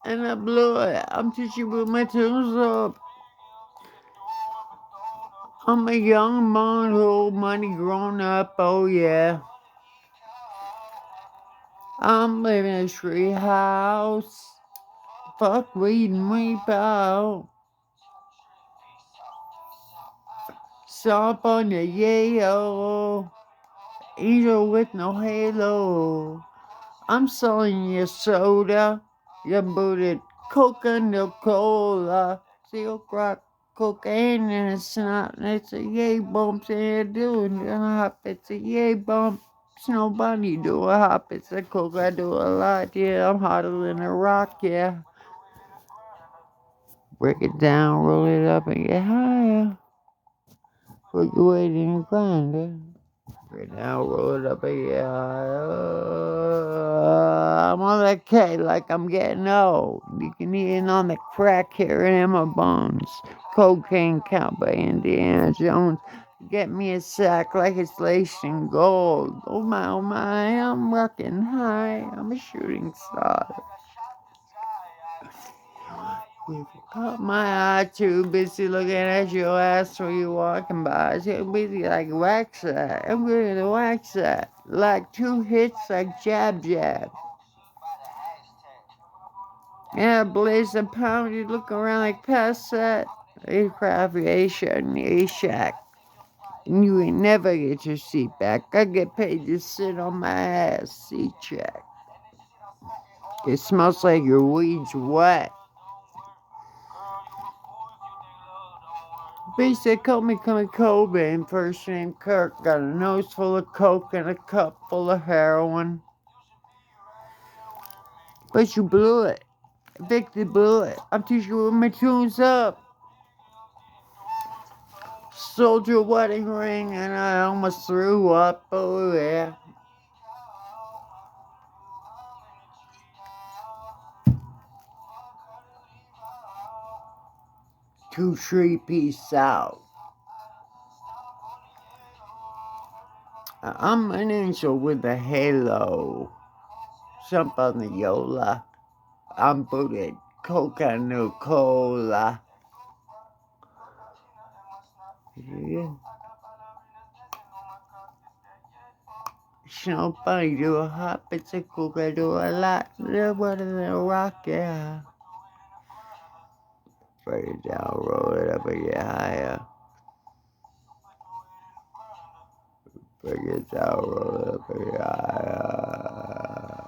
and I blew it. I'm teaching with my tunes up. I'm a young man who money grown up, oh yeah. I'm living in a tree house. Fuck weed and weep out. Stomp on the yayo. Angel with no halo. I'm selling you soda. You booted coca, no cola. Seal crack cocaine and it's not. It's a yay bumps and you're doing a hop. It's a yay bump. Nobody do a hop. It's a coke. I do a lot. Yeah, I'm hotter than a rock. Yeah. Break it down, roll it up, and get higher. Put your weight in the grinder. Right now, roll it up and get higher. I'm on that K like I'm getting old. You can eat it on the crack here in my bones. Cocaine cowboy Indiana Jones. Get me a sack like it's laced in gold. Oh my, I'm rocking high. I'm a shooting star. Caught my eye too busy looking at your ass when you walking by. Too busy like wax that. I'm gonna wax that. Like 2 hits like jab jab. Yeah, blaze and pound, you look around like past that. Aircraft Asia. And you ain't never get your seat back. I get paid to sit on my ass, seat check. It smells like your weed's wet. Bitch, they call me Cobain, first name Kirk. Got a nose full of coke and a cup full of heroin. But you blew it. Victor blew it. I'm teaching you with my tunes up. Sold your wedding ring and I almost threw up. Oh, yeah. Two tree piece out. I'm an angel with a halo. Jump on the Yola. I'm booted. Coca no cola. Yeah. Nobody do a hop, it's a coca do a lot. They're better than a rock, yeah. Break it down, roll it up and get higher. Break it down, roll it up and get higher.